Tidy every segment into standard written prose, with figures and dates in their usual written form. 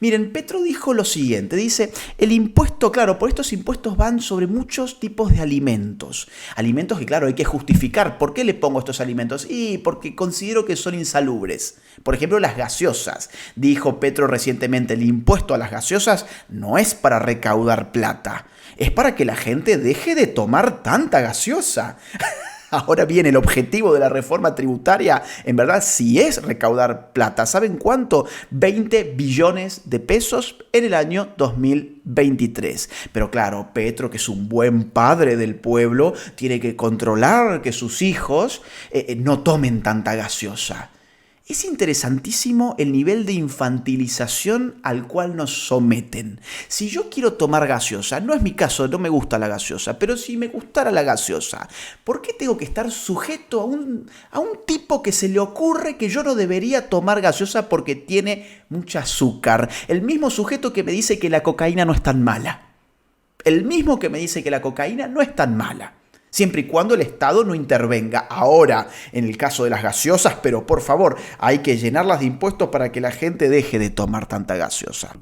Miren, Petro dijo lo siguiente, dice, el impuesto, claro, por estos impuestos van sobre muchos tipos de alimentos. Alimentos que, claro, hay que justificar. ¿Por qué le pongo estos alimentos? Y porque considero que son insalubres. Por ejemplo, las gaseosas. Dijo Petro recientemente, el impuesto a las gaseosas no es para recaudar plata, es para que la gente deje de tomar tanta gaseosa. Ahora bien, el objetivo de la reforma tributaria, en verdad, sí es recaudar plata. ¿Saben cuánto? 20 billones de pesos en el año 2023. Pero claro, Petro, que es un buen padre del pueblo, tiene que controlar que sus hijos no tomen tanta gaseosa. Es interesantísimo el nivel de infantilización al cual nos someten. Si yo quiero tomar gaseosa, no es mi caso, no me gusta la gaseosa, pero si me gustara la gaseosa, ¿por qué tengo que estar sujeto a un tipo que se le ocurre que yo no debería tomar gaseosa porque tiene mucha azúcar? El mismo sujeto que me dice que la cocaína no es tan mala. El mismo que me dice que la cocaína no es tan mala. Siempre y cuando el Estado no intervenga. Ahora, en el caso de las gaseosas, pero por favor, hay que llenarlas de impuestos para que la gente deje de tomar tanta gaseosa.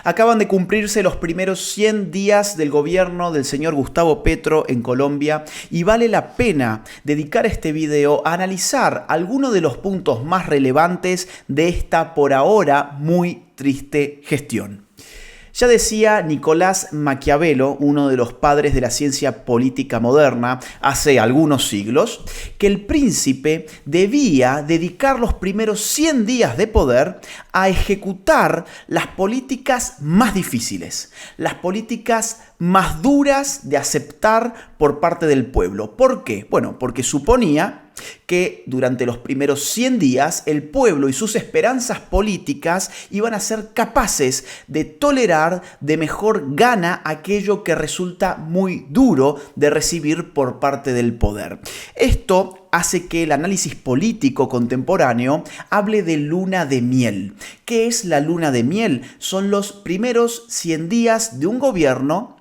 Acaban de cumplirse los primeros 100 días del gobierno del señor Gustavo Petro en Colombia y vale la pena dedicar este video a analizar algunos de los puntos más relevantes de esta por ahora muy triste gestión. Ya decía Nicolás Maquiavelo, uno de los padres de la ciencia política moderna, hace algunos siglos, que el príncipe debía dedicar los primeros 100 días de poder a ejecutar las políticas más difíciles, las políticas más duras de aceptar por parte del pueblo. ¿Por qué? Bueno, porque suponía que durante los primeros 100 días el pueblo y sus esperanzas políticas iban a ser capaces de tolerar de mejor gana aquello que resulta muy duro de recibir por parte del poder. Esto hace que el análisis político contemporáneo hable de luna de miel. ¿Qué es la luna de miel? Son los primeros 100 días de un gobierno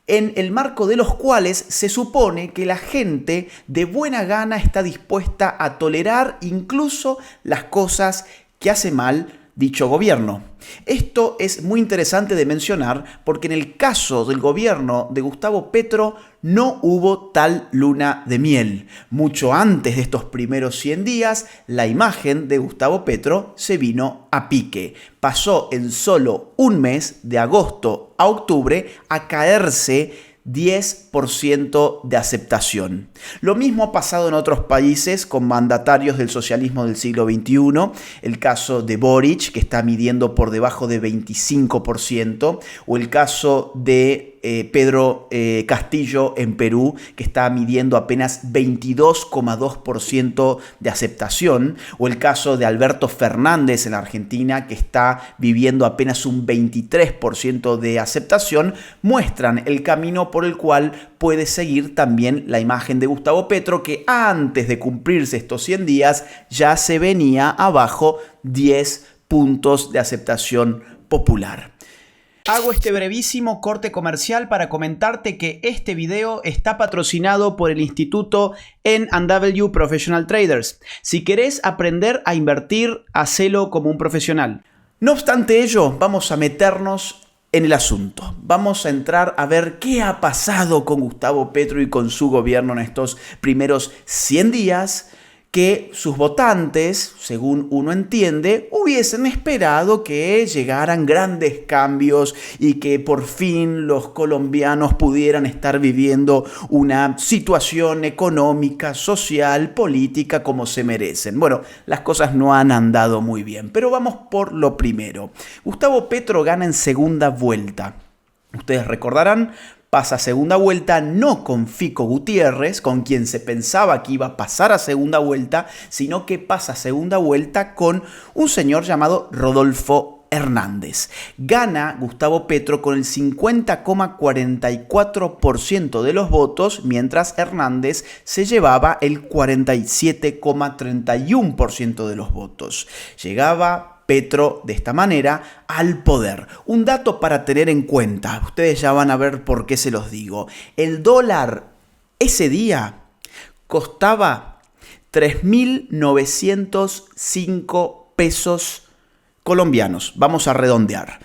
en el marco de los cuales se supone que la gente de buena gana está dispuesta a tolerar incluso las cosas que hace mal dicho gobierno. Esto es muy interesante de mencionar porque en el caso del gobierno de Gustavo Petro no hubo tal luna de miel. Mucho antes de estos primeros 100 días, la imagen de Gustavo Petro se vino a pique. Pasó en solo un mes, de agosto a octubre, a caerse 10% de aceptación. Lo mismo ha pasado en otros países con mandatarios del socialismo del siglo XXI, el caso de Boric, que está midiendo por debajo de 25%, o el caso de Pedro Castillo en Perú, que está midiendo apenas 22,2% de aceptación, o el caso de Alberto Fernández en Argentina, que está viviendo apenas un 23% de aceptación, muestran el camino por el cual puede seguir también la imagen de Gustavo Petro, que antes de cumplirse estos 100 días ya se venía abajo 10 puntos de aceptación popular. Hago este brevísimo corte comercial para comentarte que este video está patrocinado por el Instituto N&W Professional Traders. Si querés aprender a invertir, hacelo como un profesional. No obstante ello, vamos a meternos en el asunto. Vamos a entrar a ver qué ha pasado con Gustavo Petro y con su gobierno en estos primeros 100 días que sus votantes, según uno entiende, hubiesen esperado que llegaran grandes cambios y que por fin los colombianos pudieran estar viviendo una situación económica, social, política como se merecen. Bueno, las cosas no han andado muy bien, pero vamos por lo primero. Gustavo Petro gana en segunda vuelta. Ustedes recordarán, pasa a segunda vuelta no con Fico Gutiérrez, con quien se pensaba que iba a pasar a segunda vuelta, sino que pasa a segunda vuelta con un señor llamado Rodolfo Hernández. Gana Gustavo Petro con el 50,44% de los votos, mientras Hernández se llevaba el 47,31% de los votos. Llegaba Petro de esta manera al poder. Un dato para tener en cuenta, ustedes ya van a ver por qué se los digo. El dólar ese día costaba 3.905 pesos colombianos. Vamos a redondear.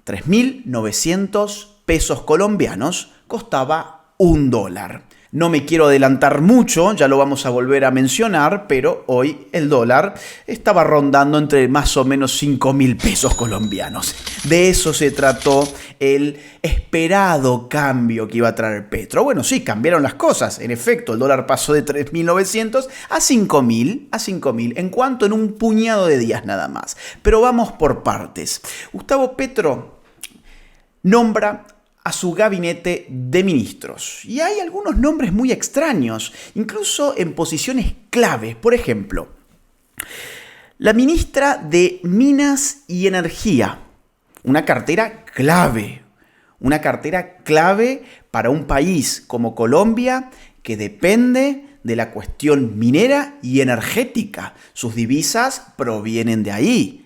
3.900 pesos colombianos costaba un dólar. No me quiero adelantar mucho, ya lo vamos a volver a mencionar, pero hoy el dólar estaba rondando entre más o menos 5.000 pesos colombianos. De eso se trató el esperado cambio que iba a traer Petro. Bueno, sí, cambiaron las cosas. En efecto, el dólar pasó de 3.900 a 5.000. ¿En cuánto? En un puñado de días nada más. Pero vamos por partes. Gustavo Petro nombra a su gabinete de ministros. Y hay algunos nombres muy extraños, incluso en posiciones clave. Por ejemplo, la ministra de Minas y Energía, una cartera clave para un país como Colombia que depende de la cuestión minera y energética. Sus divisas provienen de ahí.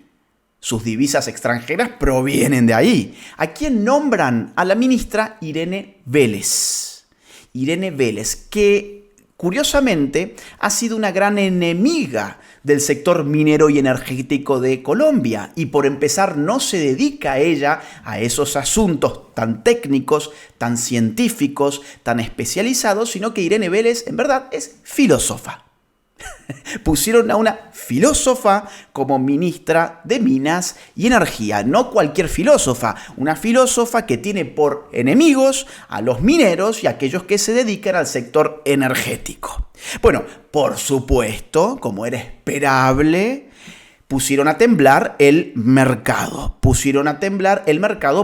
Sus divisas extranjeras provienen de ahí. ¿A quién nombran? A la ministra Irene Vélez. Irene Vélez, que curiosamente ha sido una gran enemiga del sector minero y energético de Colombia. Y por empezar, no se dedica ella a esos asuntos tan técnicos, tan científicos, tan especializados, sino que Irene Vélez en verdad es filósofa. Pusieron a una filósofa como ministra de Minas y Energía. No cualquier filósofa, una filósofa que tiene por enemigos a los mineros y a aquellos que se dedican al sector energético. Bueno, por supuesto, como era esperable, pusieron a temblar el mercado.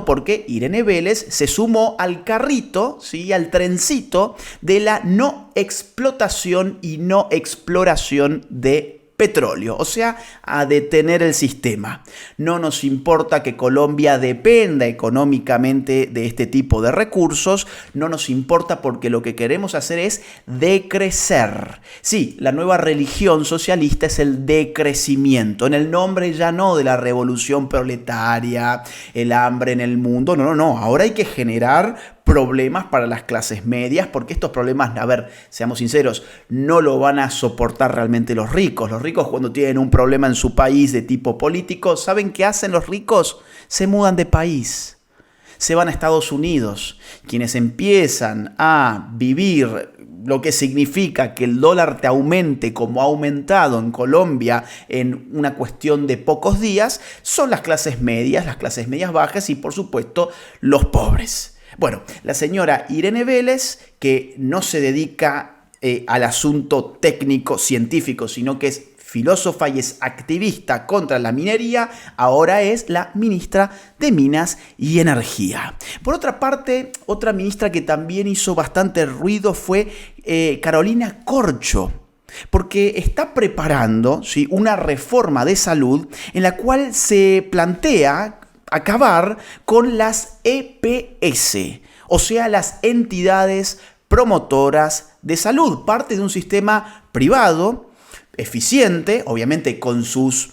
Porque Irene Vélez se sumó al carrito, ¿sí? Al trencito de la no explotación y no exploración de petróleo, o sea, a detener el sistema. No nos importa que Colombia dependa económicamente de este tipo de recursos, no nos importa porque lo que queremos hacer es decrecer. Sí, la nueva religión socialista es el decrecimiento, en el nombre ya no de la revolución proletaria, el hambre en el mundo, no, ahora hay que generar problemas para las clases medias, porque estos problemas, a ver, seamos sinceros, no lo van a soportar realmente los ricos. Los ricos, cuando tienen un problema en su país de tipo político, ¿saben qué hacen los ricos? Se mudan de país, se van a Estados Unidos. Quienes empiezan a vivir lo que significa que el dólar te aumente como ha aumentado en Colombia en una cuestión de pocos días, son las clases medias bajas y, por supuesto, los pobres. Bueno, la señora Irene Vélez, que no se dedica al asunto técnico, científico, sino que es filósofa y es activista contra la minería, ahora es la ministra de Minas y Energía. Por otra parte, otra ministra que también hizo bastante ruido fue Carolina Corcho, porque está preparando, ¿sí?, una reforma de salud en la cual se plantea acabar con las EPS, o sea, las entidades promotoras de salud, parte de un sistema privado, eficiente, obviamente con sus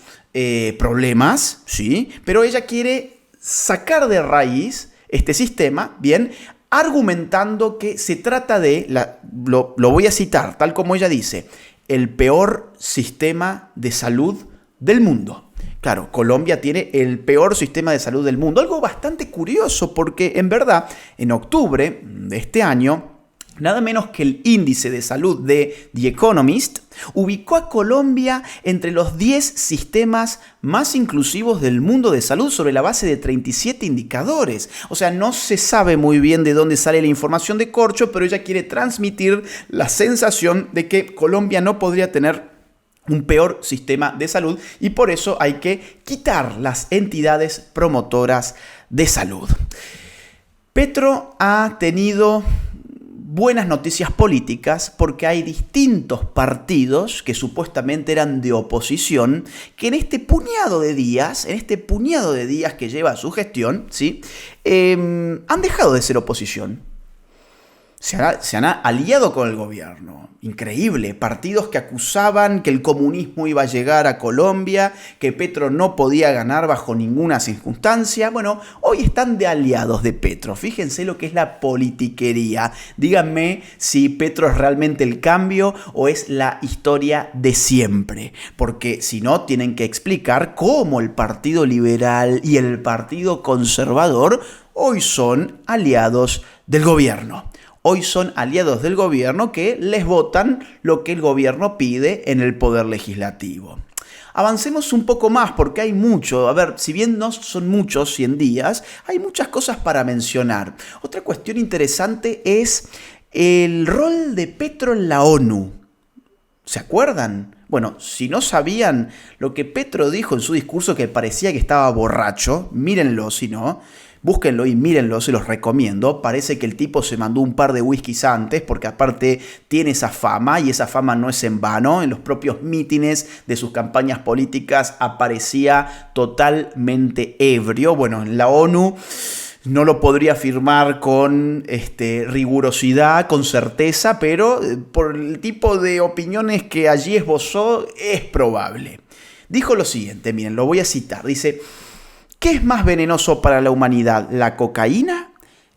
problemas, ¿sí? Pero ella quiere sacar de raíz este sistema, bien, argumentando que se trata de, lo voy a citar, tal como ella dice, el peor sistema de salud del mundo. Claro, Colombia tiene el peor sistema de salud del mundo. Algo bastante curioso porque, en verdad, en octubre de este año, nada menos que el índice de salud de The Economist ubicó a Colombia entre los 10 sistemas más inclusivos del mundo de salud sobre la base de 37 indicadores. O sea, no se sabe muy bien de dónde sale la información de Corcho, pero ella quiere transmitir la sensación de que Colombia no podría tener un peor sistema de salud y por eso hay que quitar las entidades promotoras de salud. Petro ha tenido buenas noticias políticas porque hay distintos partidos que supuestamente eran de oposición que en este puñado de días, que lleva su gestión, ¿sí? Han dejado de ser oposición. Se han aliado con el gobierno. Increíble. Partidos que acusaban que el comunismo iba a llegar a Colombia, que Petro no podía ganar bajo ninguna circunstancia. Bueno, hoy están de aliados de Petro. Fíjense lo que es la politiquería. Díganme si Petro es realmente el cambio o es la historia de siempre. Porque si no, tienen que explicar cómo el Partido Liberal y el Partido Conservador hoy son aliados del gobierno. Hoy son aliados del gobierno que les votan lo que el gobierno pide en el poder legislativo. Avancemos un poco más porque hay mucho. A ver, si bien no son muchos 100 días, hay muchas cosas para mencionar. Otra cuestión interesante es el rol de Petro en la ONU. ¿Se acuerdan? Bueno, si no sabían lo que Petro dijo en su discurso que parecía que estaba borracho, mírenlo si no. Búsquenlo y mírenlo, se los recomiendo. Parece que el tipo se mandó un par de whiskies antes, porque aparte tiene esa fama, y esa fama no es en vano. En los propios mítines de sus campañas políticas aparecía totalmente ebrio. Bueno, en la ONU no lo podría afirmar con rigurosidad, con certeza, pero por el tipo de opiniones que allí esbozó, es probable. Dijo lo siguiente, miren, lo voy a citar, dice: ¿qué es más venenoso para la humanidad, la cocaína,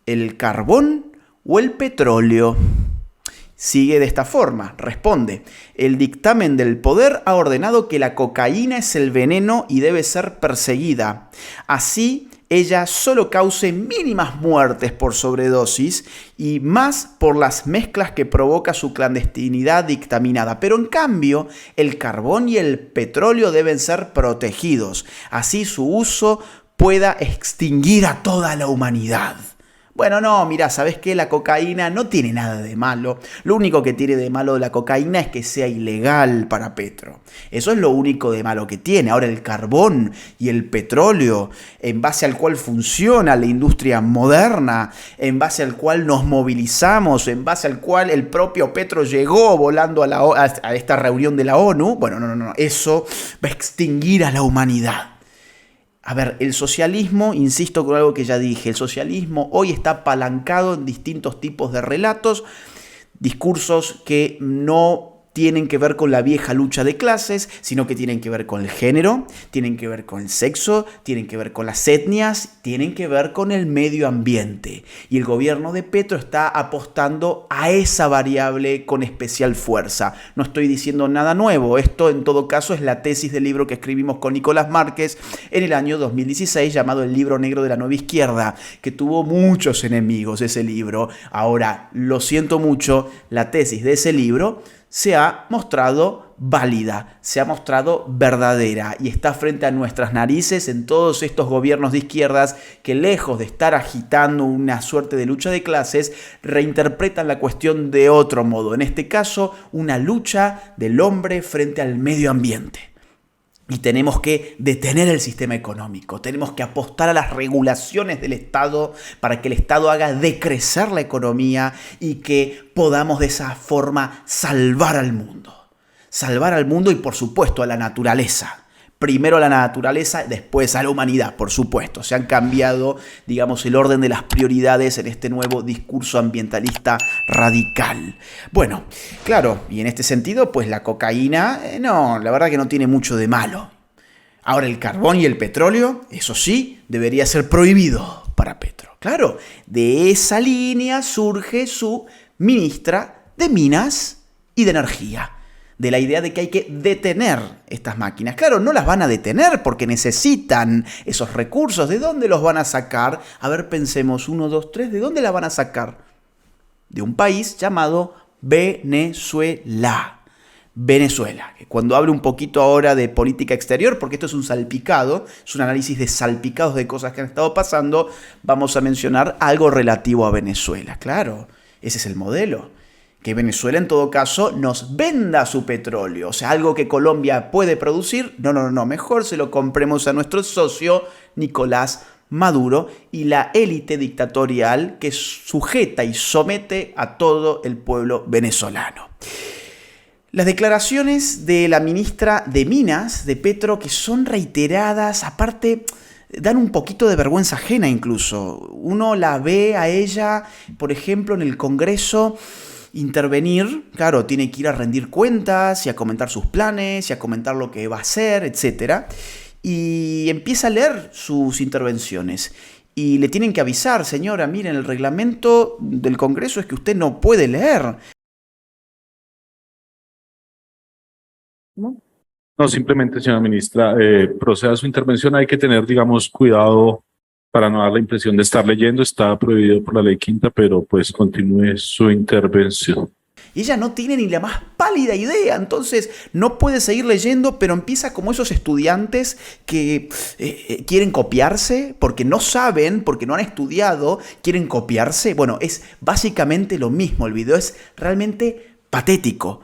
el carbón o el petróleo? Sigue de esta forma, responde: el dictamen del poder ha ordenado que la cocaína es el veneno y debe ser perseguida. Así, ella solo cause mínimas muertes por sobredosis y más por las mezclas que provoca su clandestinidad dictaminada. Pero en cambio, el carbón y el petróleo deben ser protegidos. Así su uso pueda extinguir a toda la humanidad. Bueno, no, mirá, ¿sabés qué? La cocaína no tiene nada de malo. Lo único que tiene de malo la cocaína es que sea ilegal para Petro. Eso es lo único de malo que tiene. Ahora, el carbón y el petróleo, en base al cual funciona la industria moderna, en base al cual nos movilizamos, en base al cual el propio Petro llegó volando a esta reunión de la ONU, bueno, no, eso va a extinguir a la humanidad. A ver, el socialismo, insisto con algo que ya dije, el socialismo hoy está apalancado en distintos tipos de relatos, discursos que no tienen que ver con la vieja lucha de clases, sino que tienen que ver con el género, tienen que ver con el sexo, tienen que ver con las etnias, tienen que ver con el medio ambiente. Y el gobierno de Petro está apostando a esa variable con especial fuerza. No estoy diciendo nada nuevo, esto en todo caso es la tesis del libro que escribimos con Nicolás Márquez en el año 2016, llamado El Libro Negro de la Nueva Izquierda, que tuvo muchos enemigos ese libro. Ahora, lo siento mucho, la tesis de ese libro se ha mostrado válida, se ha mostrado verdadera y está frente a nuestras narices en todos estos gobiernos de izquierdas que, lejos de estar agitando una suerte de lucha de clases, reinterpretan la cuestión de otro modo. En este caso, una lucha del hombre frente al medio ambiente. Y tenemos que detener el sistema económico, tenemos que apostar a las regulaciones del Estado para que el Estado haga decrecer la economía y que podamos de esa forma salvar al mundo. Salvar al mundo y por supuesto a la naturaleza. Primero a la naturaleza, después a la humanidad, por supuesto. Se han cambiado, digamos, el orden de las prioridades en este nuevo discurso ambientalista radical. Bueno, claro, y en este sentido, pues la cocaína, no, la verdad que no tiene mucho de malo. Ahora, el carbón y el petróleo, eso sí, debería ser prohibido para Petro. Claro, de esa línea surge su ministra de Minas y de Energía. De la idea de que hay que detener estas máquinas. Claro, no las van a detener porque necesitan esos recursos. ¿De dónde los van a sacar? A ver, pensemos, 1, 2, 3, ¿de dónde la van a sacar? De un país llamado Venezuela. Venezuela. Cuando hablo un poquito ahora de política exterior, porque esto es un salpicado, es un análisis de salpicados de cosas que han estado pasando, vamos a mencionar algo relativo a Venezuela. Claro, ese es el modelo. Que Venezuela en todo caso nos venda su petróleo, o sea, algo que Colombia puede producir, no, mejor se lo compremos a nuestro socio Nicolás Maduro y la élite dictatorial que sujeta y somete a todo el pueblo venezolano. Las declaraciones de la ministra de Minas, de Petro, que son reiteradas, aparte dan un poquito de vergüenza ajena incluso. Uno la ve a ella, por ejemplo, en el Congreso intervenir, claro, tiene que ir a rendir cuentas y a comentar sus planes y a comentar lo que va a hacer, etc. Y empieza a leer sus intervenciones. Y le tienen que avisar, señora, miren, el reglamento del Congreso es que usted no puede leer. ¿No? No, simplemente, señora ministra, proceda a su intervención. Hay que tener, digamos, cuidado para no dar la impresión de estar leyendo. Está prohibido por la ley quinta, pero pues continúe su intervención. Y ella no tiene ni la más pálida idea, entonces no puede seguir leyendo, pero empieza como esos estudiantes que quieren copiarse porque no saben, porque no han estudiado, quieren copiarse. Bueno, es básicamente lo mismo, el video es realmente patético.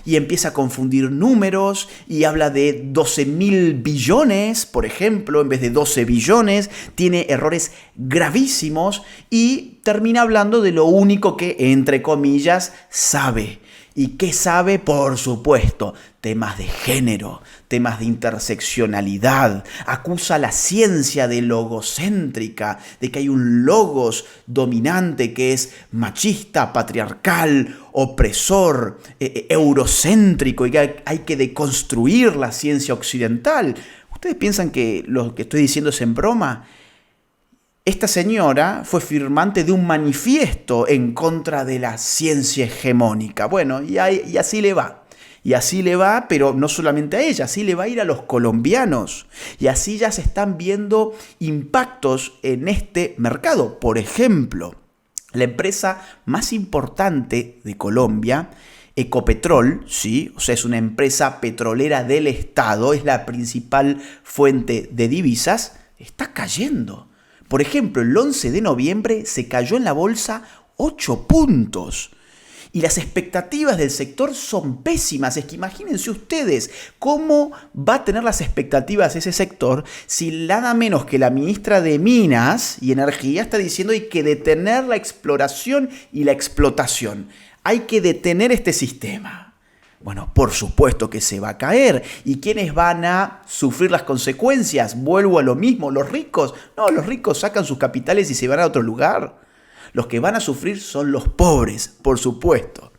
Y empieza a confundir números y habla de 12.000 billones, por ejemplo, en vez de 12 billones, tiene errores gravísimos y termina hablando de lo único que, entre comillas, sabe. ¿Y qué sabe? Por supuesto, temas de género, temas de interseccionalidad. Acusa a la ciencia de logocéntrica, de que hay un logos dominante que es machista, patriarcal, opresor, eurocéntrico y que hay que deconstruir la ciencia occidental. ¿Ustedes piensan que lo que estoy diciendo es en broma? Esta señora fue firmante de un manifiesto en contra de la ciencia hegemónica. Bueno, y así le va. Y así le va, pero no solamente a ella, así le va a ir a los colombianos. Y así ya se están viendo impactos en este mercado. Por ejemplo, la empresa más importante de Colombia, Ecopetrol, ¿sí? O sea, es una empresa petrolera del Estado, es la principal fuente de divisas, está cayendo. Por ejemplo, el 11 de noviembre se cayó en la bolsa 8 puntos. Y las expectativas del sector son pésimas. Es que imagínense ustedes cómo va a tener las expectativas ese sector si nada menos que la ministra de Minas y Energía está diciendo que hay que detener la exploración y la explotación. Hay que detener este sistema. Bueno, por supuesto que se va a caer. ¿Y quiénes van a sufrir las consecuencias? Vuelvo a lo mismo, los ricos. No, los ricos sacan sus capitales y se van a otro lugar. Los que van a sufrir son los pobres, por supuesto.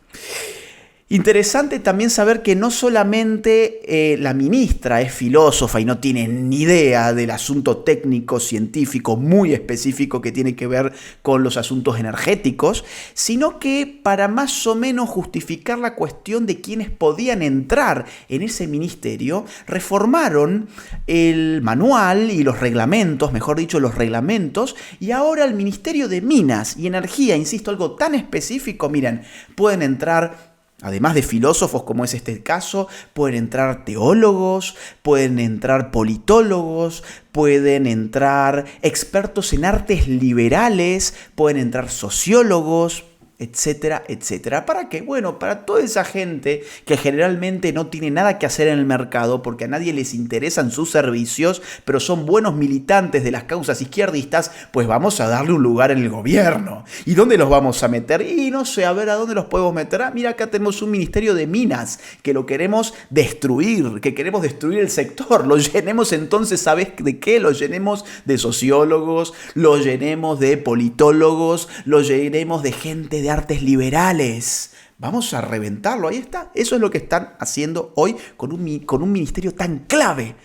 Interesante también saber que no solamente la ministra es filósofa y no tiene ni idea del asunto técnico, científico, muy específico que tiene que ver con los asuntos energéticos, sino que para más o menos justificar la cuestión de quienes podían entrar en ese ministerio, reformaron el manual y los reglamentos, mejor dicho, los reglamentos, y ahora el Ministerio de Minas y Energía, insisto, algo tan específico, miren, pueden entrar. Además de filósofos, como es este caso, pueden entrar teólogos, pueden entrar politólogos, pueden entrar expertos en artes liberales, pueden entrar sociólogos, etcétera, etcétera. ¿Para qué? Bueno, para toda esa gente que generalmente no tiene nada que hacer en el mercado porque a nadie les interesan sus servicios, pero son buenos militantes de las causas izquierdistas, pues vamos a darle un lugar en el gobierno. ¿Y dónde los vamos a meter? Y no sé, a ver a dónde los podemos meter. Ah, mira, acá tenemos un ministerio de minas que lo queremos destruir, que queremos destruir el sector. Lo llenemos entonces, ¿sabes de qué? Lo llenemos de sociólogos, lo llenemos de politólogos, lo llenemos de gente de artes liberales. Vamos a reventarlo, ahí está. Eso es lo que están haciendo hoy con un ministerio tan clave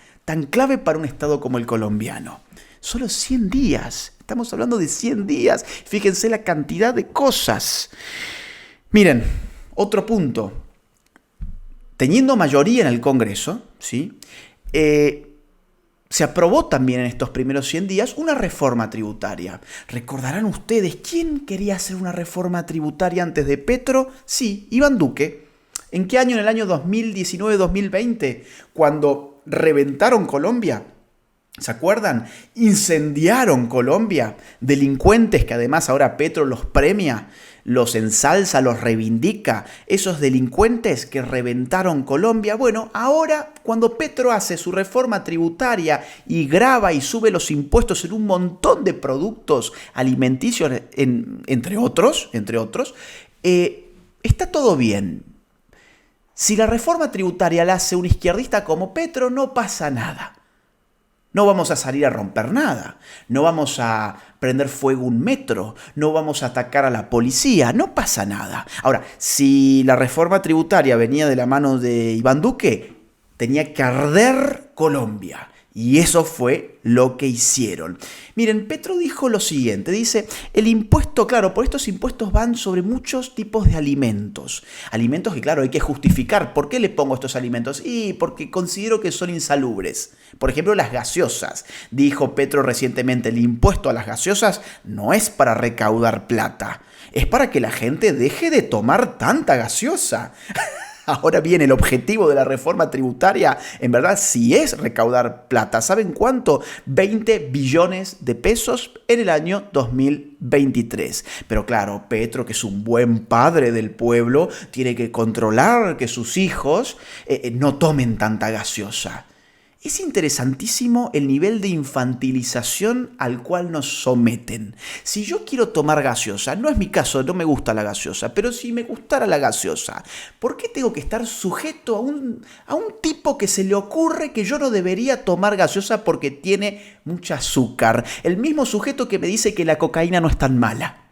para un estado como el colombiano. Solo 100 días, estamos hablando de 100 días. Fíjense la cantidad de cosas. Miren, otro punto. Teniendo mayoría en el Congreso, ¿sí? Se aprobó también en estos primeros 100 días una reforma tributaria. ¿Recordarán ustedes quién quería hacer una reforma tributaria antes de Petro? Sí, Iván Duque. ¿En qué año? En el año 2019-2020, cuando reventaron Colombia. ¿Se acuerdan? Incendiaron Colombia. Delincuentes que además ahora Petro los premia. los ensalza, los reivindica, esos delincuentes que reventaron Colombia. Bueno, ahora cuando Petro hace su reforma tributaria y grava y sube los impuestos en un montón de productos alimenticios, entre otros, está todo bien. Si la reforma tributaria la hace un izquierdista como Petro, no pasa nada. No vamos a salir a romper nada, no vamos a prender fuego un metro, no vamos a atacar a la policía, no pasa nada. Ahora, si la reforma tributaria venía de la mano de Iván Duque, tenía que arder Colombia. Y eso fue lo que hicieron. Miren, Petro dijo lo siguiente, dice, el impuesto, claro, por estos impuestos van sobre muchos tipos de alimentos. Alimentos que, claro, hay que justificar. ¿Por qué le pongo estos alimentos? Y porque considero que son insalubres. Por ejemplo, las gaseosas. Dijo Petro recientemente, el impuesto a las gaseosas no es para recaudar plata. Es para que la gente deje de tomar tanta gaseosa. Ahora bien, el objetivo de la reforma tributaria, en verdad, sí es recaudar plata. ¿Saben cuánto? 20 billones de pesos en el año 2023. Pero claro, Petro, que es un buen padre del pueblo, tiene que controlar que sus hijos no tomen tanta gaseosa. Es interesantísimo el nivel de infantilización al cual nos someten. Si yo quiero tomar gaseosa, no es mi caso, no me gusta la gaseosa, pero si me gustara la gaseosa, ¿por qué tengo que estar sujeto a un tipo que se le ocurre que yo no debería tomar gaseosa porque tiene mucha azúcar? El mismo sujeto que me dice que la cocaína no es tan mala.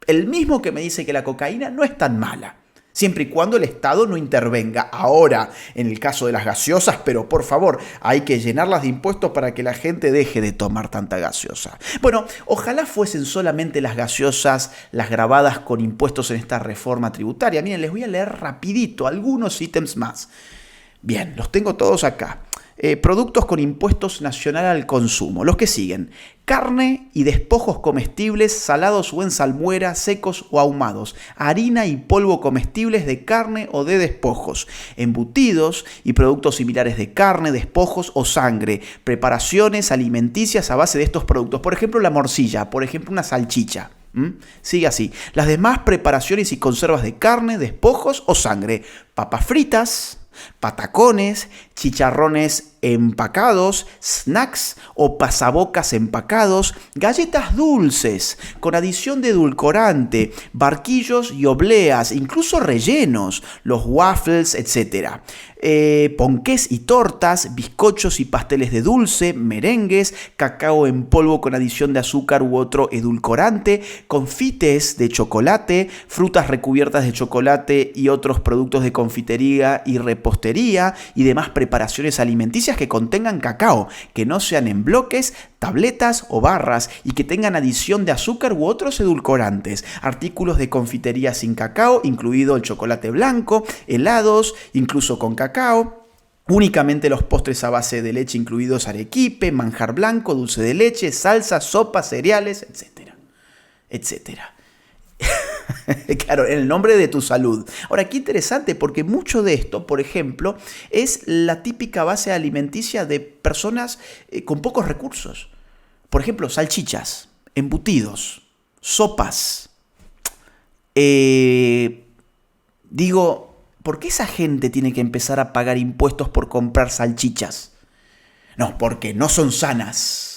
El mismo que me dice que la cocaína no es tan mala. Siempre y cuando el Estado no intervenga. Ahora, en el caso de las gaseosas, pero por favor, hay que llenarlas de impuestos para que la gente deje de tomar tanta gaseosa. Bueno, ojalá fuesen solamente las gaseosas las gravadas con impuestos en esta reforma tributaria. Miren, les voy a leer rapidito algunos ítems más. Bien, los tengo todos acá. Productos con impuestos nacional al consumo. Los que siguen: carne y despojos comestibles, salados o en salmuera, secos o ahumados. Harina y polvo comestibles de carne o de despojos. Embutidos y productos similares de carne, despojos o sangre. Preparaciones alimenticias a base de estos productos. Por ejemplo, la morcilla. Por ejemplo, una salchicha. Sigue así. Las demás preparaciones y conservas de carne, despojos o sangre. Papas fritas, patacones, chicharrones empacados, snacks o pasabocas empacados, galletas dulces con adición de edulcorante, barquillos y obleas, incluso rellenos, los waffles, etc. Ponqués y tortas, bizcochos y pasteles de dulce, merengues, cacao en polvo con adición de azúcar u otro edulcorante, confites de chocolate, frutas recubiertas de chocolate y otros productos de confitería y repostería y demás preparaciones alimenticias que contengan cacao, que no sean en bloques, tabletas o barras y que tengan adición de azúcar u otros edulcorantes, artículos de confitería sin cacao, incluido el chocolate blanco, helados, incluso con cacao, únicamente los postres a base de leche, incluidos arequipe, manjar blanco, dulce de leche, salsa, sopa, cereales, etcétera, etcétera. Claro, en el nombre de tu salud. Ahora, qué interesante, porque mucho de esto, por ejemplo, es la típica base alimenticia de personas con pocos recursos. Por ejemplo, salchichas, embutidos, sopas. Digo, ¿por qué esa gente tiene que empezar a pagar impuestos por comprar salchichas? No, porque no son sanas.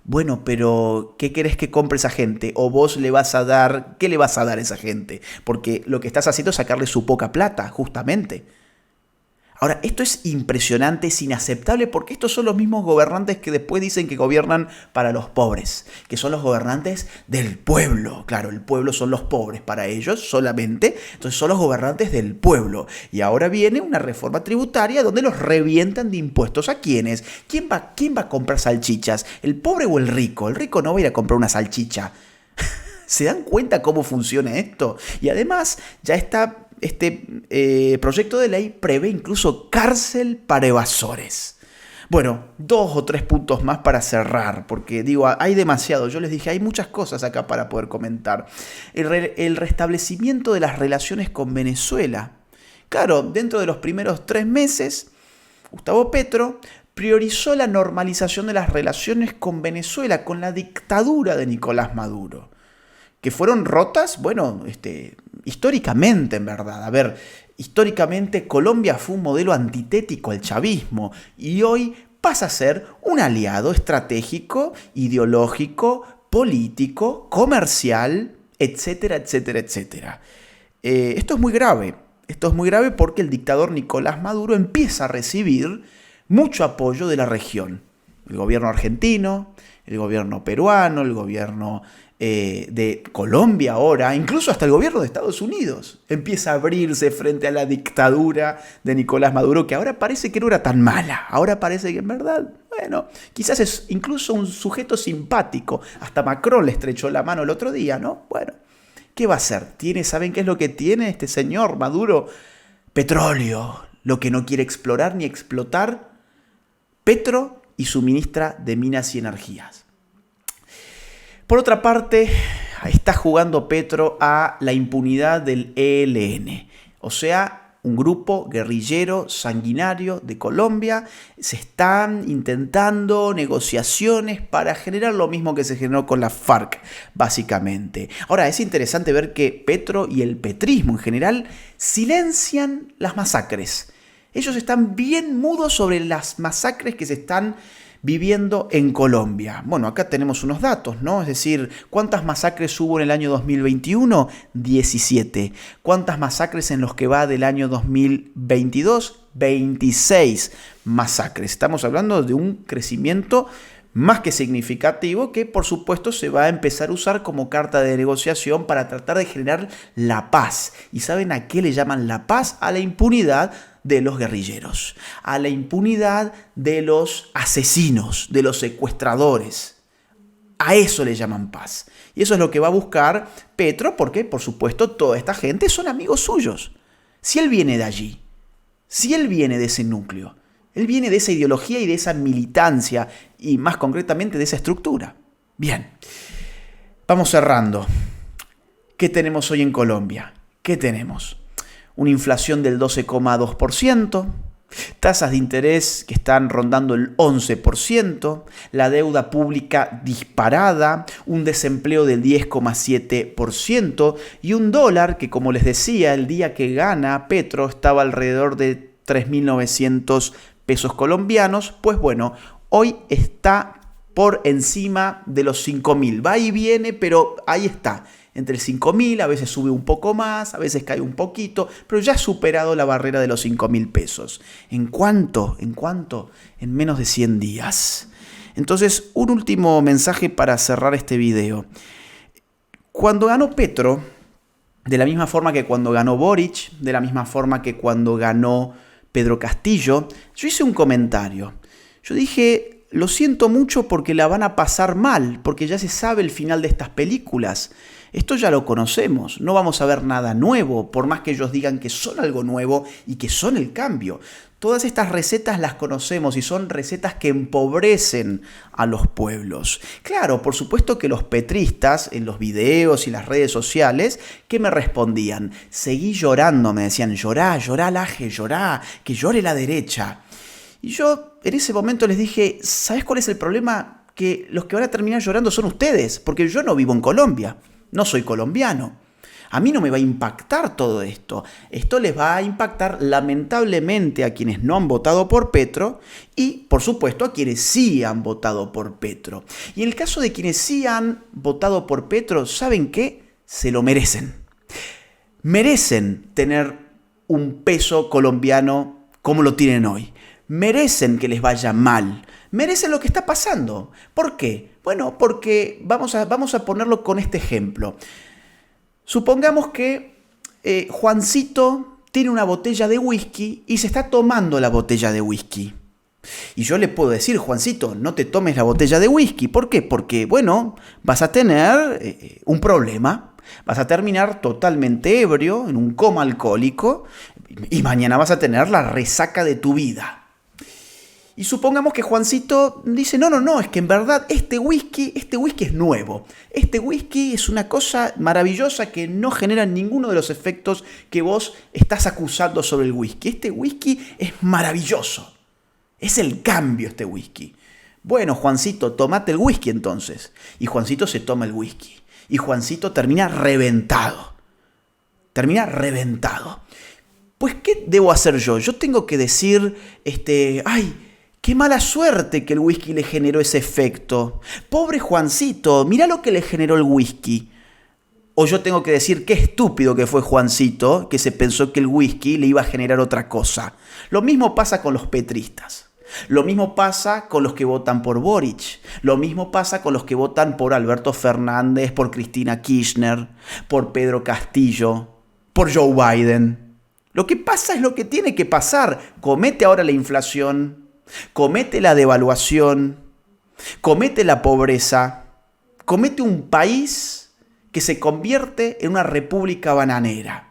Bueno, pero ¿qué querés que compre esa gente? ¿O vos le vas a dar? ¿Qué le vas a dar a esa gente? Porque lo que estás haciendo es sacarle su poca plata, justamente. Ahora, esto es impresionante, es inaceptable, porque estos son los mismos gobernantes que después dicen que gobiernan para los pobres, que son los gobernantes del pueblo. Claro, el pueblo son los pobres para ellos solamente, entonces son los gobernantes del pueblo. Y ahora viene una reforma tributaria donde los revientan de impuestos. ¿A quiénes? ¿Quién va a comprar salchichas? ¿El pobre o el rico? El rico no va a ir a comprar una salchicha. ¿Se dan cuenta cómo funciona esto? Y además ya está... Este proyecto de ley prevé incluso cárcel para evasores. Bueno, 2 o 3 puntos más para cerrar, porque digo, hay demasiado. Yo les dije, hay muchas cosas acá para poder comentar. El restablecimiento de las relaciones con Venezuela. Claro, dentro de los primeros 3 meses, Gustavo Petro priorizó la normalización de las relaciones con Venezuela, con la dictadura de Nicolás Maduro. que fueron rotas, bueno, históricamente en verdad. A ver, históricamente Colombia fue un modelo antitético al chavismo y hoy pasa a ser un aliado estratégico, ideológico, político, comercial, etcétera, etcétera, etcétera. Esto es muy grave. Esto es muy grave porque el dictador Nicolás Maduro empieza a recibir mucho apoyo de la región. El gobierno argentino, el gobierno peruano, el gobierno de Colombia ahora, incluso hasta el gobierno de Estados Unidos empieza a abrirse frente a la dictadura de Nicolás Maduro, que ahora parece que no era tan mala. Ahora parece que en verdad, bueno, quizás es incluso un sujeto simpático. Hasta Macron le estrechó la mano el otro día, ¿no? Bueno, ¿qué va a hacer? ¿Saben qué es lo que tiene este señor Maduro? Petróleo. Lo que no quiere explorar ni explotar, Petro y su ministra de Minas y Energías. Por otra parte, está jugando Petro a la impunidad del ELN, o sea, un grupo guerrillero sanguinario de Colombia. Se están intentando negociaciones para generar lo mismo que se generó con la FARC, básicamente. Ahora, es interesante ver que Petro y el petrismo en general silencian las masacres. Ellos están bien mudos sobre las masacres que se están viviendo en Colombia. Bueno, acá tenemos unos datos, ¿no? Es decir, ¿cuántas masacres hubo en el año 2021? 17. ¿Cuántas masacres en los que va del año 2022? 26 masacres. Estamos hablando de un crecimiento más que significativo que, por supuesto, se va a empezar a usar como carta de negociación para tratar de generar la paz. ¿Y saben a qué le llaman la paz? A la impunidad de los guerrilleros, a la impunidad de los asesinos, de los secuestradores. A eso le llaman paz. Y eso es lo que va a buscar Petro, porque, por supuesto, toda esta gente son amigos suyos. Si él viene de allí, si él viene de ese núcleo, él viene de esa ideología y de esa militancia, y más concretamente de esa estructura. Bien, vamos cerrando. ¿Qué tenemos hoy en Colombia? ¿Qué tenemos? Una inflación del 12,2%, tasas de interés que están rondando el 11%, la deuda pública disparada, un desempleo del 10,7% y un dólar que, como les decía, el día que gana Petro estaba alrededor de 3.900 pesos colombianos. Pues bueno, hoy está por encima de los 5.000. Va y viene, pero ahí está. Entre 5.000, a veces sube un poco más, a veces cae un poquito, pero ya ha superado la barrera de los 5.000 pesos. ¿En cuánto? ¿En cuánto? En menos de 100 días. Entonces, un último mensaje para cerrar este video. Cuando ganó Petro, de la misma forma que cuando ganó Boric, de la misma forma que cuando ganó Pedro Castillo, yo hice un comentario. Yo dije, lo siento mucho porque la van a pasar mal, porque ya se sabe el final de estas películas. Esto ya lo conocemos, no vamos a ver nada nuevo, por más que ellos digan que son algo nuevo y que son el cambio. Todas estas recetas las conocemos y son recetas que empobrecen a los pueblos. Claro, por supuesto que los petristas en los videos y las redes sociales, ¿qué me respondían? Seguí llorando, me decían, llorá, llorá, Laje, llorá, que llore la derecha. Y yo en ese momento les dije, ¿sabes cuál es el problema? Que los que van a terminar llorando son ustedes, porque yo no vivo en Colombia. No soy colombiano. A mí no me va a impactar todo esto. Esto les va a impactar lamentablemente a quienes no han votado por Petro y, por supuesto, a quienes sí han votado por Petro. Y en el caso de quienes sí han votado por Petro, ¿saben qué? Se lo merecen. Merecen tener un peso colombiano como lo tienen hoy. Merecen que les vaya mal. Merecen lo que está pasando. ¿Por qué? Bueno, porque vamos a ponerlo con este ejemplo. Supongamos que Juancito tiene una botella de whisky y se está tomando la botella de whisky. Y yo le puedo decir, Juancito, no te tomes la botella de whisky. ¿Por qué? Porque, bueno, vas a tener un problema. Vas a terminar totalmente ebrio, en un coma alcohólico, y mañana vas a tener la resaca de tu vida. Y supongamos que Juancito dice, no, es que en verdad este whisky es nuevo. Este whisky es una cosa maravillosa que no genera ninguno de los efectos que vos estás acusando sobre el whisky. Este whisky es maravilloso. Es el cambio este whisky. Bueno, Juancito, tomate el whisky entonces. Y Juancito se toma el whisky. Y Juancito termina reventado. Termina reventado. Pues, ¿qué debo hacer yo? Yo tengo que decir, ay, qué mala suerte que el whisky le generó ese efecto. Pobre Juancito, mirá lo que le generó el whisky. O yo tengo que decir, qué estúpido que fue Juancito, que se pensó que el whisky le iba a generar otra cosa. Lo mismo pasa con los petristas. Lo mismo pasa con los que votan por Boric. Lo mismo pasa con los que votan por Alberto Fernández, por Cristina Kirchner, por Pedro Castillo, por Joe Biden. Lo que pasa es lo que tiene que pasar. Comete ahora la inflación, comete la devaluación, comete la pobreza, comete un país que se convierte en una república bananera.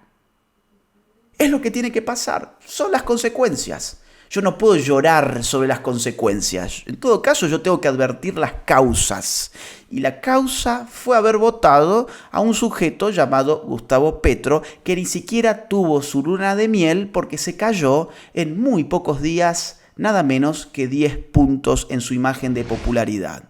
Es lo que tiene que pasar. Son las consecuencias. Yo no puedo llorar sobre las consecuencias. En todo caso, yo tengo que advertir las causas. Y la causa fue haber votado a un sujeto llamado Gustavo Petro, que ni siquiera tuvo su luna de miel porque se cayó en muy pocos días, nada menos que 10 puntos en su imagen de popularidad.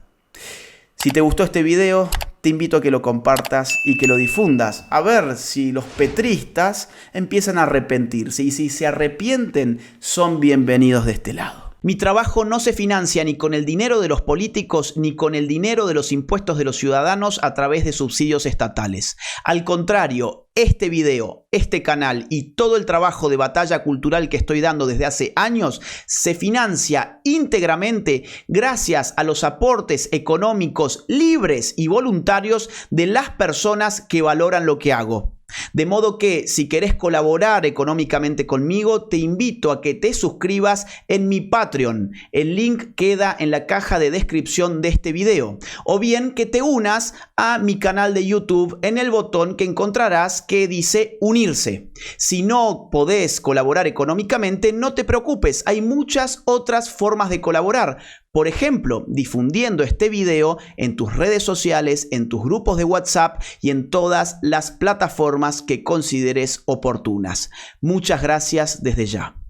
Si te gustó este video, te invito a que lo compartas y que lo difundas, a ver si los petristas empiezan a arrepentirse, y si se arrepienten, son bienvenidos de este lado. Mi trabajo no se financia ni con el dinero de los políticos ni con el dinero de los impuestos de los ciudadanos a través de subsidios estatales. Al contrario, este video, este canal y todo el trabajo de batalla cultural que estoy dando desde hace años se financia íntegramente gracias a los aportes económicos libres y voluntarios de las personas que valoran lo que hago. De modo que si querés colaborar económicamente conmigo, te invito a que te suscribas en mi Patreon. El link queda en la caja de descripción de este video. O bien que te unas a mi canal de YouTube en el botón que encontrarás que dice unirse. Si no podés colaborar económicamente, no te preocupes, hay muchas otras formas de colaborar. Por ejemplo, difundiendo este video en tus redes sociales, en tus grupos de WhatsApp y en todas las plataformas que consideres oportunas. Muchas gracias desde ya.